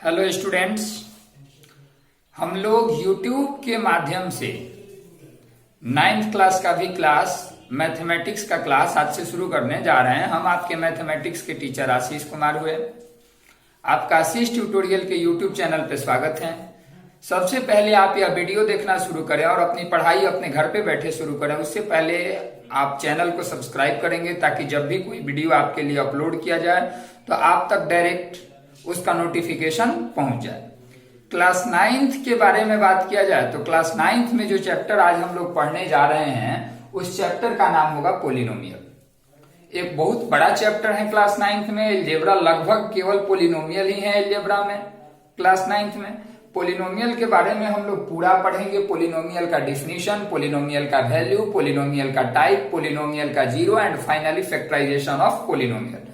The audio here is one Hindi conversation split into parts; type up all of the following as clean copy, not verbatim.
हेलो स्टूडेंट्स, हम लोग YouTube के माध्यम से 9th क्लास का भी क्लास मैथमेटिक्स का क्लास आज से शुरू करने जा रहे हैं। हम आपके मैथमेटिक्स के टीचर आशीष कुमार हुए। आपका आशीष ट्यूटोरियल के YouTube चैनल पे स्वागत है। सबसे पहले आप यह वीडियो देखना शुरू करें और अपनी पढ़ाई अपने घर पे बैठे शुरू करें। उससे पहले आप चैनल को सब्सक्राइब करेंगे ताकि जब भी कोई वीडियो आपके लिए अपलोड किया जाए तो आप तक डायरेक्ट उसका नोटिफिकेशन पहुंच जाए। क्लास 9th के बारे में बात किया जाए तो क्लास 9th में जो चैप्टर आज हम लोग पढ़ने जा रहे हैं उस चैप्टर का नाम होगा पोलिनोमियल। एक बहुत बड़ा चैप्टर है क्लास 9th में। अलजेब्रा लगभग केवल पोलिनोमियल ही है अलजेब्रा में। क्लास 9th में पोलिनोमियल के बारे में हम लोग पूरा पढ़ेंगे। पोलिनोमियल का डिफिनीशन, पोलिनोमियल का वैल्यू, पोलिनोमियल का टाइप, पोलिनोमियल का zero and finally factorisation of polynomial.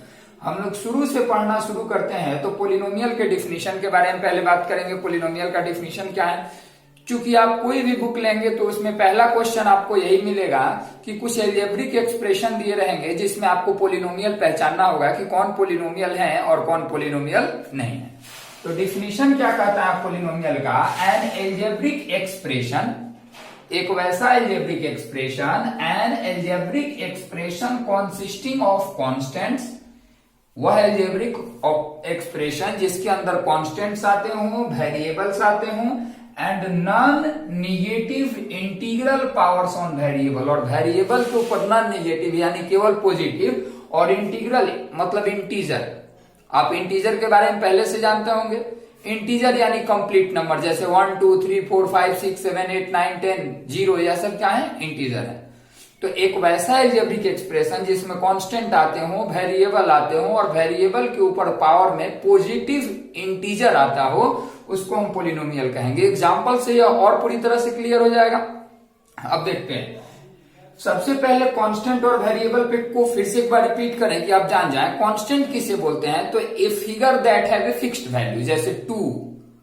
हम लोग शुरू से पढ़ना शुरू करते हैं तो पोलिनोमियल के डिफिनीशन के बारे में पहले बात करेंगे। पोलिनोमियल का डिफिनीशन क्या है? चूंकि आप कोई भी बुक लेंगे तो उसमें पहला क्वेश्चन आपको यही मिलेगा कि कुछ अलजेब्रिक एक्सप्रेशन दिए रहेंगे जिसमें आपको पोलिनोमियल पहचानना होगा कि कौन पोलिनोमियल है और कौन पोलिनोमियल नहीं है। तो डिफिनीशन क्या कहता है पोलिनोमियल का? एन अलजेब्रिक एक्सप्रेशन, एक वैसा algebraic expression, N algebraic expression consisting of constants, वह अलजेब्रिक एक्सप्रेशन जिसके अंदर कांस्टेंट्स आते हों, वेरिएबल्स आते हों and non negative integral powers on variable, और वेरिएबल के ऊपर नॉन निगेटिव यानी केवल पॉजिटिव, और इंटीग्रल मतलब इंटीजर। आप इंटीजर के बारे में पहले से जानते होंगे। इंटीजर यानी कंप्लीट नंबर, जैसे 1 2 3 4 5 6 7 8 9 10 0, यह सब क्या है? इंटीजर है। तो एक वैसा अलजेब्रिक एक्सप्रेशन जिसमें कांस्टेंट आते हो, वेरिएबल आते हो और वेरिएबल के ऊपर पावर में पॉजिटिव इंटीजर आता हो, उसको हम पोलिनोमियल कहेंगे। एग्जांपल से यह और पूरी तरह से क्लियर हो जाएगा। अब देखते हैं। सबसे पहले कांस्टेंट और वेरिएबल पे को फिर से एक बार रिपीट करें कि आप जान जाएं। कांस्टेंट किसे बोलते हैं? तो a figure that have a fixed value, जैसे 2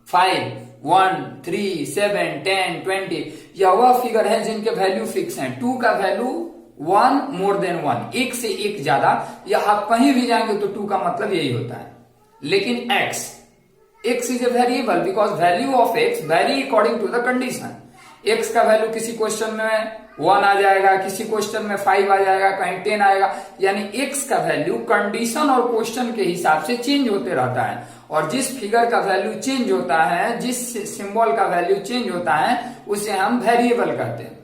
5 1 3 7 10 20, या वह फिगर है जिनके वैल्यू फिक्स हैं। 2 का वैल्यू 1 मोर देन 1, एक से एक ज्यादा, या आप कहीं भी जाएंगे तो 2 का मतलब यही होता है। लेकिन x is a variable because value of x vary according to the condition. x का वैल्यू किसी क्वेश्चन में 1 आ जाएगा, किसी क्वेश्चन में 5 आ जाएगा, कहीं 10 आएगा, यानी x का वैल्यू कंडीशन और क्वेश्चन के हिसाब से चेंज होते रहता है। और जिस फिगर का वैल्यू चेंज होता है, जिस सिंबल का वैल्यू चेंज होता है, उसे हम वेरिएबल कहते हैं।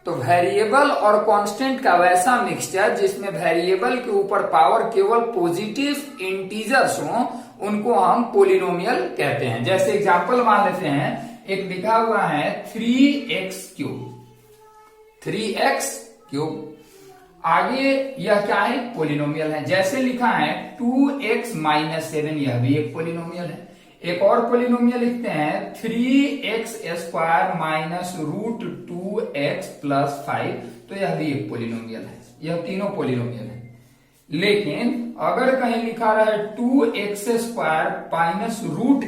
तो वेरिएबल और कांस्टेंट का वैसा मिक्सचर जिसमें वेरिएबल के ऊपर पावर केवल पॉजिटिव इंटीजर्स हो, उनको हम पोलिनोमियल कहते हैं। जैसे एग्जांपल मान लेते हैं, एक लिखा हुआ है 3x क्यूब, 3x क्यूब। आगे यह क्या है? पोलिनोमियल है। जैसे लिखा है 2x माइनस 7, यह भी एक पोलिनोमियल है। एक और पोलिनोमियल लिखते हैं 3x square minus root 2x plus 5, तो यह भी एक पोलिनोमियल है। यह तीनों पोलिनोमियल है। लेकिन अगर कहीं लिखा रहे 2x square minus root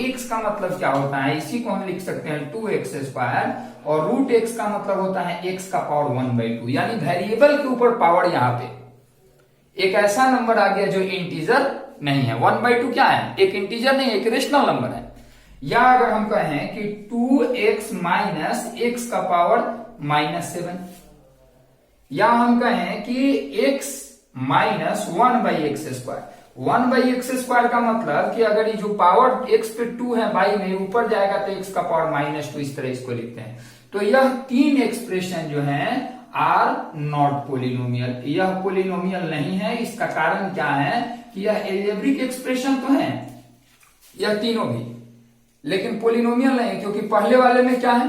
x का मतलब क्या होता है? इसी को हम लिख सकते हैं 2x स्क्वायर, और रूट x का मतलब होता है x का पावर 1/2, यानी वेरिएबल के ऊपर पावर यहाँ पे एक ऐसा नंबर आ गया जो इंटीजर नहीं है। 1/2 क्या है? एक इंटीजर नहीं, एक रेशनल नंबर है। या अगर हम कहें कि 2x माइनस x का पावर -7, या हम कहें कि x minus 1/x square. 1/x square का मतलब कि अगर ये जो पावर x पे 2 है बाई में ऊपर जाएगा तो x का पावर -2, इस तरह इसको लिखते हैं। तो यह तीन एक्सप्रेशन जो हैं आर नॉट पोलिनोमियल, यह पोलिनोमियल नहीं है। इसका कारण क्या है कि यह अलजेब्रिक एक्सप्रेशन तो है, यह तीनों भी, लेकिन पोलिनोमियल नहीं। क्योंकि पहले वाले में क्या है?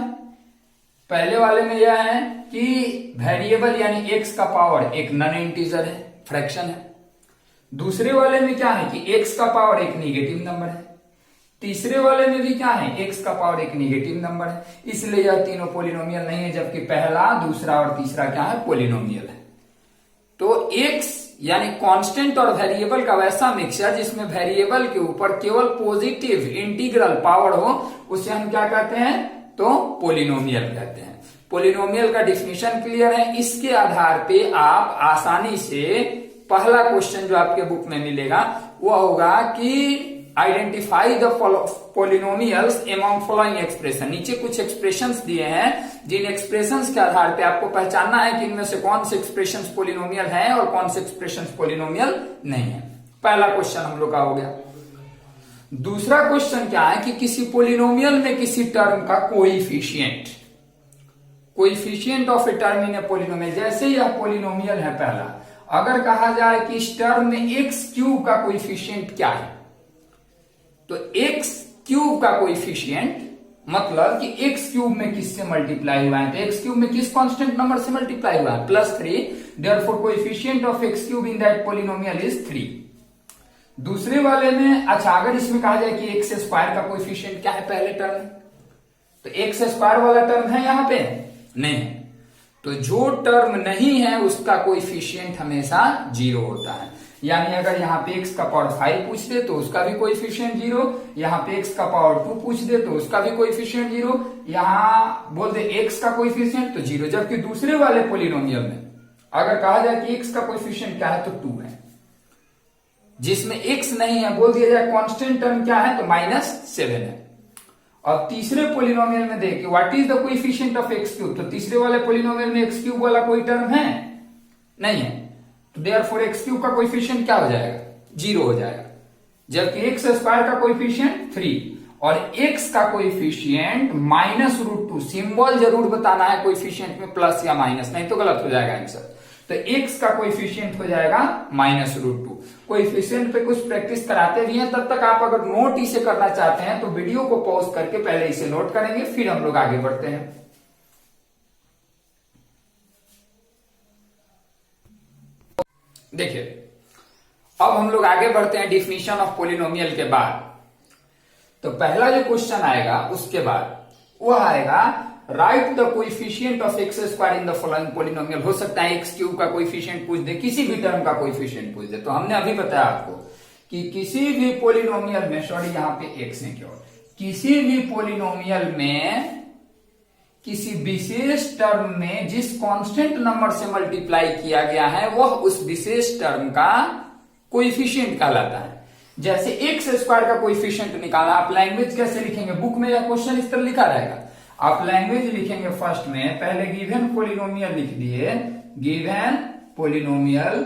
पहले वाले में यह है कि वेरिएबल यानी x का पावर एक नॉन इंटीजर है, फ्रैक्शन है। दूसरे वाले में क्या है कि x का पावर एक निगेटिव नंबर है। तीसरे वाले में भी क्या है? x का पावर एक निगेटिव नंबर है। इसलिए यह तीनों पोलिनोमियल नहीं है, जबकि पहला, दूसरा और तीसरा क्या है? पोलिनोमियल है। तो x यानी कांस्टेंट और वेरिएबल का वैसा मिक्सचर जिसमें वेरिएबल के ऊपर केवल पॉजिटिव इंटीग्रल पावर हो, उसे हम क्या कहते हैं? तो पोलिनोमियल कहते हैं। पोलिनोमियल का डिफिनीशन क्लियर है। इसके आधार पे आप आसानी से पहला क्वेश्चन जो आपके बुक में मिलेगा वो होगा कि identify the polynomials among following expression. नीचे कुछ एक्सप्रेशंस दिए हैं, जिन एक्सप्रेशंस के आधार पे आपको पहचानना है कि इनमें से कौन से एक्सप्रेशंस पोलिनोमियल हैं और कौन से एक्सप्रेशंस पोलिनोमियल नहीं है। पहला क्वेश्चन हम लोग का हो गया। दूसरा क्वेश्चन क्या है कि किसी पोलिनोमियल में किसी टर्म का coefficient of a term in A polynomial, जैसे यह पोलिनोमियल है पहला, अगर कहा जाए कि इस टर्म में एक्स क्यूब का कोएफिशिएंट क्या है, तो एक्स क्यूब का कोएफिशिएंट मतलब कि एक्स क्यूब में किससे मल्टीप्लाई हुआ है, तो एक्स क्यूब में किस कांस्टेंट नंबर से मल्टीप्लाई हुआ है, +3, therefore coefficient of x cube in that polynomial is 3। दूसरे वाले में अच्छा, अगर इसमें कहा जाए कि एक्स स्क्वायर का कोएफिशिएंट क्या है पहले टर्म में, तो एक्स स्क्वायर वाला टर्म है यहां पे नहीं है, तो जो टर्म नहीं है उसका कोएफिशिएंट हमेशा 0 होता है। यानी अगर यहाँ पे x का पावर 5 पूछ दे तो उसका भी कोएफिशिएंट 0, यहाँ पे x का पावर 2 पूछ दे तो उसका भी कोएफिशिएंट 0, यहाँ बोल दे x का कोएफिशिएंट तो 0। जबकि दूसरे वाले पोलिनोमियल में अगर कहा जाए कि x का कोएफिशिएंट क्या है तो 2 है, जिसमें x नहीं है बोल दिया जाए कांस्टेंट टर्म क्या है तो -7 है। और तीसरे पोलिनोमियल में देखिए what is the coefficient of x cube, तो तीसरे वाले पोलिनोमियल में एक्स क्यूब वाला कोई टर्म है नहीं है, तो देयरफॉर एक्स क्यूब का कोएफिशिएंट क्या हो जाएगा 0 हो जाएगा। जबकि एक्स स्क्वायर का कोएफिशिएंट 3 और एक्स का कोएफिशिएंट -√2, सिंबल जरूर बताना है कोएफिशिएंट में प्लस या माइनस, नहीं तो गलत हो जाएगा आंसर। तो x का कोएफिशिएंट हो जाएगा -√2। कोएफिशिएंट पे कुछ प्रैक्टिस कराते भी हैं, तब तक आप अगर नोट इसे करना चाहते हैं तो वीडियो को पॉज करके पहले इसे नोट करेंगे, फिर हम लोग आगे बढ़ते हैं। देखिए अब हम लोग आगे बढ़ते हैं डिफिनीशन ऑफ पोलिनोमियल के बाद। तो पहला जो क्वेश्चन आएगा उसके बाद वह आएगा right the coefficient of x square in the following polynomial. हो सकता है एक्स क्यूब का कोएफिशिएंट पूछ दे, किसी भी टर्म का कोएफिशिएंट पूछ दे, तो हमने अभी बताया आपको कि किसी भी पोलिनोमियल में, सॉरी यहाँ पे एक्स है क्यों, किसी भी पोलिनोमियल में किसी विशेष टर्म में जिस कांस्टेंट नंबर से मल्टीप्लाई किया गया है वह उस विशेष टर्म का कोएफिशिएंट कहलाता है। जैसे एक्स स्क्वायर का कोएफिशिएंट निकाला, आप लैंग्वेज कैसे लिखेंगे, बुक में यह क्वेश्चन इस तरह लिखा रहेगा, आप लैंग्वेज लिखेंगे फर्स्ट में, पहले गिवन पोलिनोमियल लिख दिए, गिवन पोलिनोमियल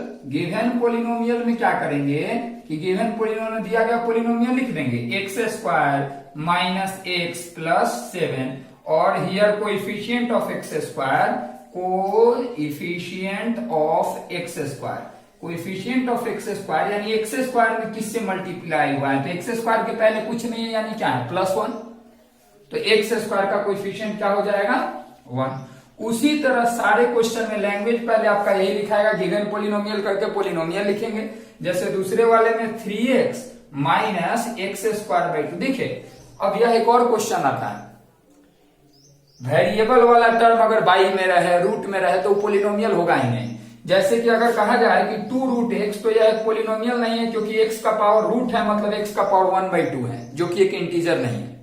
में क्या करेंगे कि गिवन पोलिनोमियल दिया गया पोलिनोमियल लिख देंगे एक्स स्क्वायर -x + 7 और here coefficient of x square, coefficient of x square, coefficient of x square यानी एक्स स्क्वायर में किससे मल्टीप्लाई हुआ है, तो एक्स स्क्वायर के पहले कुछ नहीं है यानी क्या है +1, तो एक्स स्क्वायर का कोएफिशिएंट क्या हो जाएगा 1। उसी तरह सारे क्वेश्चन में लैंग्वेज पहले आपका यही लिखाएगा, गिवन पोलिनोमियल करके पोलिनोमियल लिखेंगे। जैसे दूसरे वाले में 3x - x²/2। देखिए अब यह एक और क्वेश्चन आता है, वेरिएबल वाला टर्म अगर बाई में रहे, रूट में रहे तो पोलिनोमियल होगा ही नहीं। जैसे कि अगर कहा जाए कि 2√x, तो यह एक पोलिनोमियल नहीं है क्योंकि x का पावर रूट है, मतलब x का पावर 1/2 है जो कि एक इंटीजर नहीं है।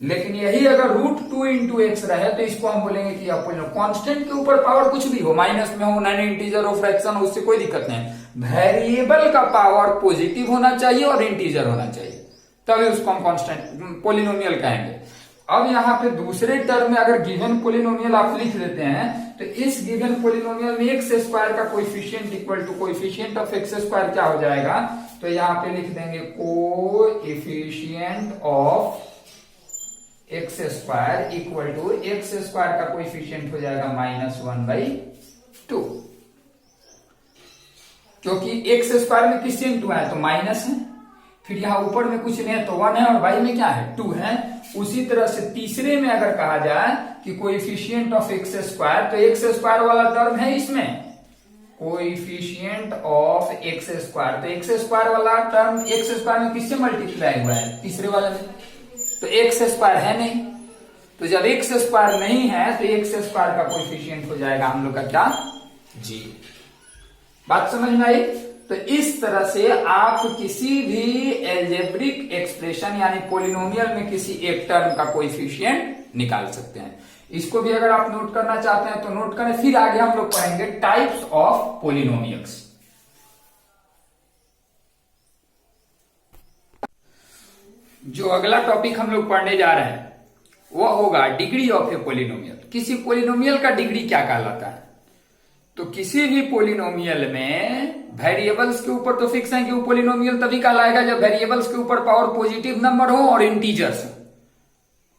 लेकिन यही अगर √2 × x रहे तो इसको हम बोलेंगे कि यह पोलिनोमियल। कांस्टेंट के ऊपर पावर कुछ भी हो, माइनस में हो, नॉन इंटीजर हो, फ्रैक्शन हो, उससे कोई दिक्कत नहीं। वेरिएबल का पावर पॉजिटिव होना चाहिए और इंटीजर होना चाहिए, तभी उसको हम कांस्टेंट पोलिनोमियल कहेंगे। अब यहाँ पे दूसरे टर्म में अगर गिवन पोलिनोमियल आप लिख देते हैं तो इस गिवन पोलिनोमियल में एक्स स्क्वायर का coefficient equal to coefficient of x square क्या हो जाएगा, तो यहाँ पे लिख देंगे coefficient of x square equal to x square का कोएफिशिएंट हो जाएगा -1/2, क्योंकि एक्स स्क्वायर में किससे इंटू है तो माइनस है, फिर यहाँ ऊपर में कुछ नहीं है तो 1 है और बाई में क्या है 2 है। उसी तरह से तीसरे में अगर कहा जाए कि कोएफिशिएंट ऑफ एक्स स्क्वायर, तो एक्स स्क्वायर वाला टर्म है इसमें, कोएफिशिएंट ऑफ एक्स स्क्वायर, तो एक्स स्क्वायर वाला टर्म एक्स स्क्वायर में किससे मल्टीप्लाई हुआ है तीसरे वाले में, तो एक्स स्क्वायर है नहीं, तो जब एक्स स्क्वायर नहीं है तो एक्स स्क्वायर का कोएफिशिएंट हो जाएगा हम लोग का क्या 0। बात समझ में आई। तो इस तरह से आप किसी भी एल्जेब्रिक एक्सप्रेशन यानी पोलिनोमियल में किसी एक टर्म का कोएफिशिएंट निकाल सकते हैं। इसको भी अगर आप नोट करना चाहते हैं तो नोट करें, फिर आगे हम लोग पढ़ेंगे टाइप्स ऑफ पोलिनोमियल्स। जो अगला टॉपिक हम लोग पढ़ने जा रहे हैं वह होगा डिग्री ऑफ ए पोलिनोमियल। किसी पोलिनोमियल का डिग्री क्या कहलाता है? तो किसी भी पोलिनोमियल में वेरिएबल्स के ऊपर तो फिक्स है कि वो पोलिनोमियल तभी कहलाएगा जब वेरिएबल्स के ऊपर पावर पॉजिटिव नंबर हो और इंटीजर्स,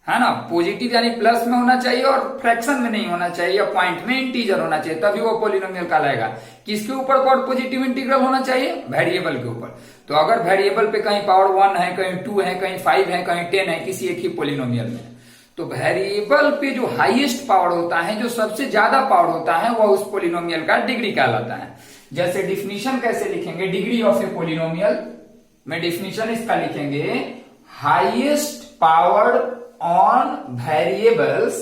है ना। पॉजिटिव यानी प्लस में होना चाहिए और फ्रैक्शन में नहीं होना चाहिए, या पॉइंट में इंटीजर होना चाहिए, तभी वो पोलिनोमियल कहलाएगा। किसके ऊपर पावर पॉजिटिव इंटीग्रल होना चाहिए? वेरिएबल के ऊपर। तो अगर वेरिएबल पे कहीं पावर 1 है, कहीं 2 है, कहीं 5 है, कहीं 10 है, किसी एक ही पोलिनोमियल में, तो वेरिएबल पे जो हाईएस्ट पावर होता है, जो सबसे ज्यादा पावर होता है, वह उस पोलिनोमियल का डिग्री कहलाता है। जैसे डिफिनीशन कैसे लिखेंगे डिग्री ऑफ ए पोलिनोमियल में? डिफिनीशन इसका लिखेंगे highest power on variables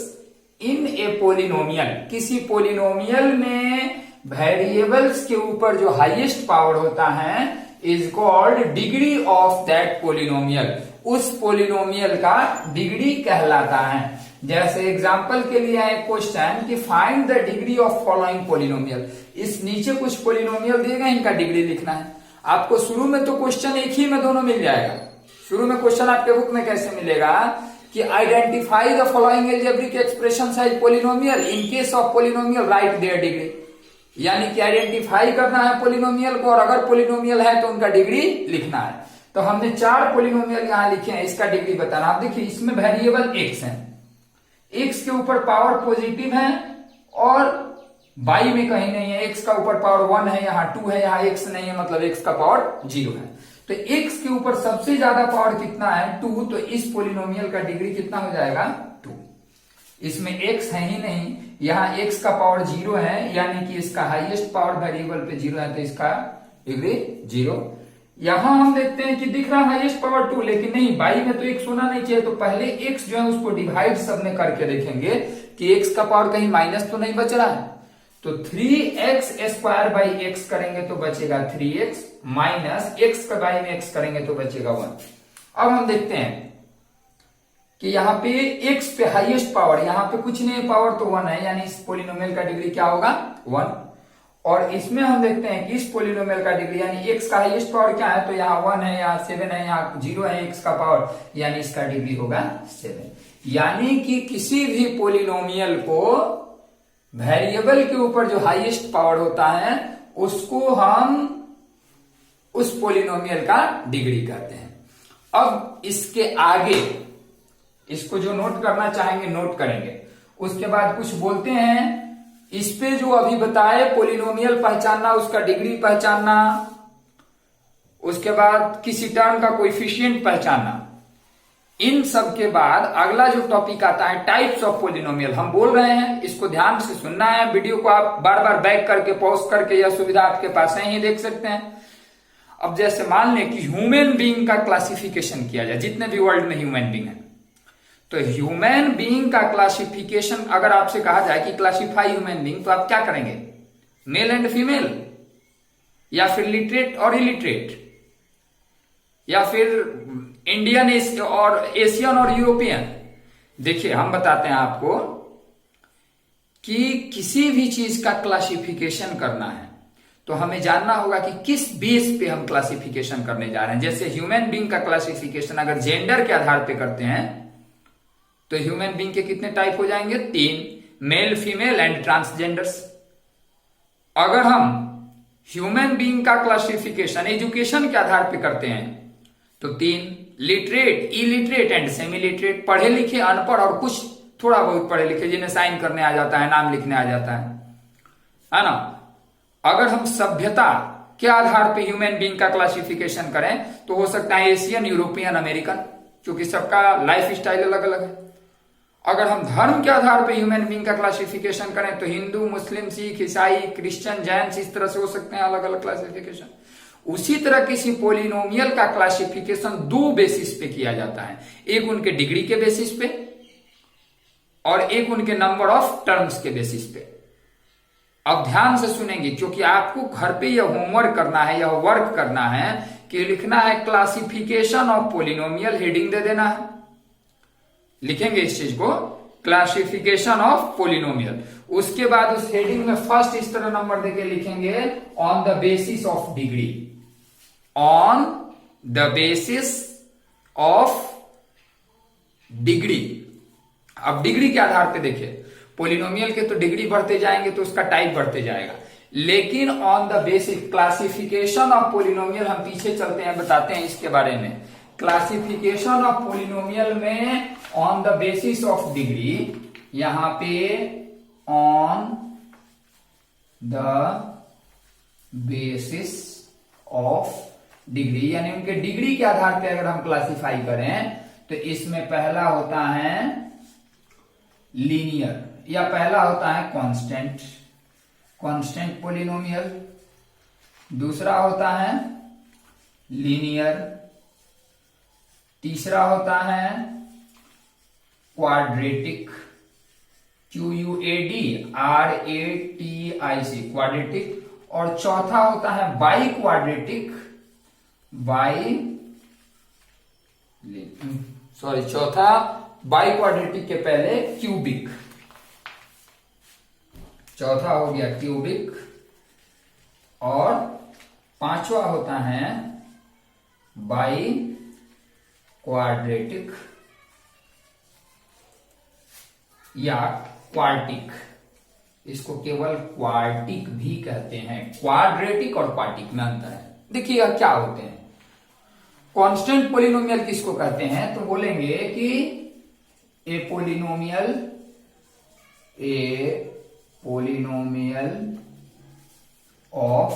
in A polynomial. किसी पोलिनोमियल में वेरिएबल्स के ऊपर जो हाईएस्ट पावर होता है is called degree of that polynomial. उस पोलिनोमियल का डिग्री कहलाता है। जैसे एग्जांपल के लिए है क्वेश्चन कि find the degree of following polynomial. इस नीचे कुछ पोलिनोमियल दिए गए, इनका डिग्री लिखना है आपको। शुरू में तो क्वेश्चन एक ही में दोनों मिल जाएगा। शुरू में क्वेश्चन आपके बुक में कैसे मिलेगा कि identify the following algebraic expression as polynomial, in case of polynomial write their degree. यानी कि आइडेंटिफाई करना है पोलिनोमियल को, और अगर पोलिनोमियल है तो उनका डिग्री लिखना है। तो हमने 4 पोलिनोमियल यहां लिखे हैं, इसका डिग्री बताना। आप देखिए इसमें वेरिएबल x है, x के ऊपर पावर पॉजिटिव है और y में कहीं नहीं है। x का ऊपर पावर 1 है, यहाँ 2 है, यहाँ x नहीं है, मतलब x का पावर 0 है। तो x के ऊपर सबसे ज्यादा पावर कितना है? 2। तो इस पोलिनोमियल का डिग्री कितना हो जाएगा? 2। इसमें x है ही नहीं, यहाँ x का पावर 0 है, यानी कि इसका हाईएस्ट पावर वेरिएबल पे 0 है, तो इसका डिग्री 0। यहां हम देखते हैं कि दिख रहा है हाईएस्ट पावर 2, लेकिन नहीं, y में तो x होना नहीं चाहिए। तो पहले x जो है उसको डिवाइड सब में करके देखेंगे कि x का पावर कहीं माइनस तो नहीं बच रहा है। तो 3x स्क्वायर बाई x करेंगे तो बचेगा 3x, माइनस x का बाई में x करेंगे तो बचेगा 1। अब हम देखते हैं कि यहाँ पे x पे हाईएस्ट पावर, यहाँ पे कुछ नहीं, पावर तो 1 है, यानी इस पोलिनोमियल का डिग्री क्या होगा? 1। और इसमें हम देखते हैं कि इस पोलिनोमियल का डिग्री, यानी x का हाईएस्ट पावर क्या है? तो यहाँ 1 है, यहाँ 7 है, यहाँ 0 है x का पावर, यानी इसका डिग्री होगा 7। यानी कि किसी भी पोलिनोमियल को वेरिएबल के ऊपर जो हाईएस्ट पावर होता है उसको हम उस पोलिनोमियल का डिग्री कहते हैं। अब इसके आगे इसको जो नोट करना चाहेंगे नोट करेंगे, उसके बाद कुछ बोलते हैं इस पे जो अभी बताए पोलिनोमियल पहचानना, उसका डिग्री पहचानना, उसके बाद किसी टर्म का कोएफिशिएंट पहचानना। इन सब के बाद अगला जो टॉपिक आता है टाइप्स ऑफ पोलिनोमियल। हम बोल रहे हैं, इसको ध्यान से सुनना है। वीडियो को आप बार बार बैक करके पॉज करके, यह सुविधा आपके पास है ही, देख सकते हैं। अब जैसे मान लें कि ह्यूमन बीइंग का क्लासिफिकेशन किया जाए, जितने भी वर्ल्ड में ह्यूमन बीइंग है, तो ह्यूमन बीइंग का क्लासिफिकेशन अगर आपसे कहा जाए कि क्लासिफाई ह्यूमन बीइंग, तो आप क्या करेंगे? मेल एंड फीमेल, या फिर लिटरेट और इलिटरेट, या फिर इंडियन और एशियन और यूरोपियन? देखिए हम बताते हैं आपको कि किसी भी चीज का क्लासिफिकेशन करना है तो हमें जानना होगा कि किस बेस पे हम क्लासिफिकेशन करने जा रहे हैं। जैसे ह्यूमन बीइंग का क्लासिफिकेशन अगर जेंडर के आधार पे करते हैं तो ह्यूमन बीइंग के कितने टाइप हो जाएंगे? 3, मेल, फीमेल एंड ट्रांसजेंडर्स। अगर हम ह्यूमन बीइंग का क्लासिफिकेशन एजुकेशन के आधार पे करते हैं तो 3, literate, illiterate and semi literate. पढ़े लिखे, अनपढ़ और कुछ थोड़ा बहुत पढ़े लिखे जिन्हें साइन करने आ जाता है, नाम लिखने आ जाता है ना। अगर हम सभ्यता के आधार पे ह्यूमन बीइंग का क्लासिफिकेशन करें तो हो सकता है एशियन, यूरोपियन, अमेरिकन, क्योंकि सबका लाइफ स्टाइल अलग अलग है। अगर हम धर्म के आधार पे ह्यूमन बीइंग का क्लासिफिकेशन करें तो हिंदू, मुस्लिम, सिख, ईसाई, क्रिश्चियन, जैन, इस तरह से हो सकते हैं अलग अलग क्लासिफिकेशन। उसी तरह किसी पोलिनोमियल का क्लासिफिकेशन 2 बेसिस पे किया जाता है, एक उनके डिग्री के बेसिस पे और एक उनके नंबर ऑफ टर्म्स के बेसिस पे। अब ध्यान से सुनेंगे क्योंकि आपको घर पे यह होमवर्क करना है, यह वर्क करना है कि लिखना है क्लासिफिकेशन ऑफ पोलिनोमियल, हेडिंग दे देना है। लिखेंगे इस चीज को, क्लासिफिकेशन ऑफ पोलिनोमियल। उसके बाद उस हेडिंग में फर्स्ट इस तरह नंबर देके लिखेंगे on the basis of degree, on the basis of degree. अब डिग्री के आधार पे देखिए, पोलिनोमियल के तो डिग्री बढ़ते जाएंगे तो उसका टाइप बढ़ते जाएगा, लेकिन on the basic classification of polynomial, हम पीछे चलते हैं बताते हैं इसके बारे में। क्लासिफिकेशन ऑफ पोलिनोमियल में on the basis of degree, यहां पे on the basis of degree, यानी उनके डिग्री के आधार पे अगर हम क्लासिफाई करें तो इसमें पहला होता है लीनियर, या पहला होता है कांस्टेंट पोलिनोमियल, दूसरा होता है लीनियर, तीसरा होता है क्वाड्रेटिक, QUADRATIC क्वाड्रेटिक, और चौथा होता है बाई क्वाड्रेटिक, चौथा बाई क्वाड्रेटिक के पहले क्यूबिक, चौथा हो गया क्यूबिक, और पांचवा होता है बाई क्वाड्रेटिक या क्वार्टिक। इसको केवल क्वार्टिक भी कहते हैं, क्वाड्रेटिक और क्वार्टिक में अंतर है। देखिएगा क्या होते हैं। कांस्टेंट पोलिनोमियल किसको कहते हैं, तो बोलेंगे कि ए पोलिनोमियल ऑफ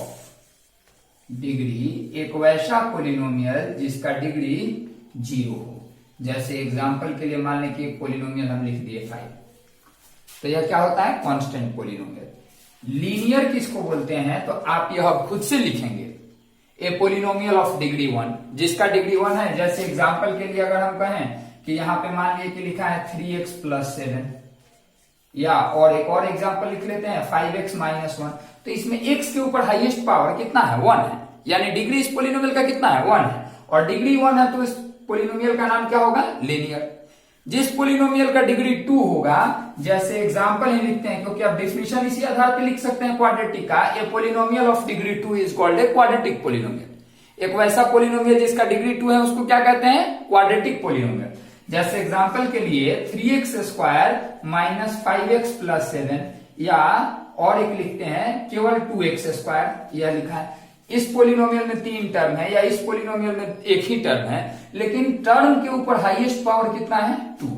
डिग्री, एक वैसा पोलिनोमियल जिसका डिग्री 0 हो। जैसे एग्जांपल के लिए मान लें कि एक पोलिनोमियल हम लिख दिए 5, तो यह क्या होता है, कांस्टेंट पोलिनोमियल। लीनियर किसको बोलते हैं, तो आप यह खुद से लिखेंगे, ए पोलिनोमियल ऑफ डिग्री 1, जिसका डिग्री 1 है। जैसे एग्जांपल के लिए अगर हम कहें कि यहां पे मान लिया कि लिखा है 3x + 7, या और एक और एग्जांपल लिख लेते हैं 5x - 1, तो इसमें x के ऊपर हाईएस्ट पावर कितना है, 1 है, यानी डिग्री इस पोलिनोमियल का कितना है, 1 है, और डिग्री 1 है तो इस पोलिनोमियल का नाम क्या होगा, लीनियर। जिस पोलिनोमियल का डिग्री 2 होगा, जैसे एग्जांपल ही लिखते हैं, क्योंकि आप डेफिनेशन इसी आधार पे लिख सकते हैं क्वाड्रेटिक का, a polynomial of degree 2 is called a quadratic polynomial. एक वैसा पोलिनोमियल जिसका डिग्री 2 है उसको क्या कहते हैं, क्वाड्रेटिक पोलिनोमियल। जैसे एग्जांपल के लिए 3x² - 5x + 7, या और एक लिखते हैं केवल 2x², यह लिखा है। इस पोलिनोमियल में 3 टर्म है, या इस पोलिनोमियल में एक ही टर्म है, लेकिन टर्म के ऊपर हाईएस्ट पावर कितना है, 2।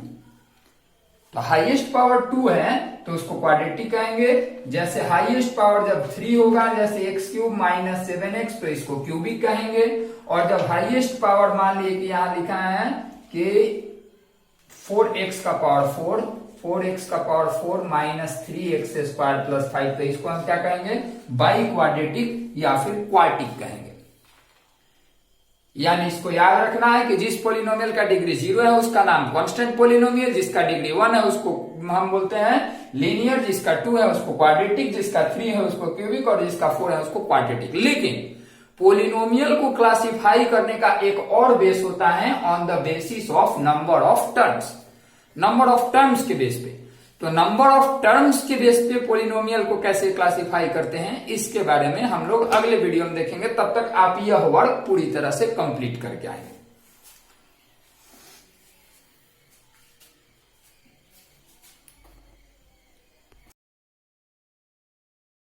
तो हाईएस्ट पावर 2 है तो उसको क्वाड्रेटिक कहेंगे। जैसे हाईएस्ट पावर जब 3 होगा, जैसे x³ - 7x, तो इसको क्यूबिक कहेंगे। और जब हाईएस्ट पावर मान लिए कि यहां लिखा है कि 4x का पावर 4 - 3x² + 5, तो इसको हम क्या कहेंगे, बाई क्वाड्रेटिक या फिर क्वार्टिक कहेंगे। यानी इसको याद रखना है कि जिस पोलिनोमियल का डिग्री 0 है उसका नाम कांस्टेंट पोलिनोमियल, जिसका डिग्री 1 है उसको हम बोलते हैं लीनियर, जिसका 2 है उसको क्वाड्रेटिक, जिसका 3 है उसको क्यूबिक, और जिसका 4 है उसको क्वाड्रेटिक। लेकिन पोलिनोमियल को क्लासिफाई करने का एक और बेस होता है on the basis of number of terms, number of terms के बेस पे। तो नंबर ऑफ टर्म्स के बेस पे पोलिनोमियल को कैसे क्लासिफाई करते हैं, इसके बारे में हम लोग अगले वीडियो में देखेंगे। तब तक आप यह वर्क पूरी तरह से कंप्लीट करके आएंगे।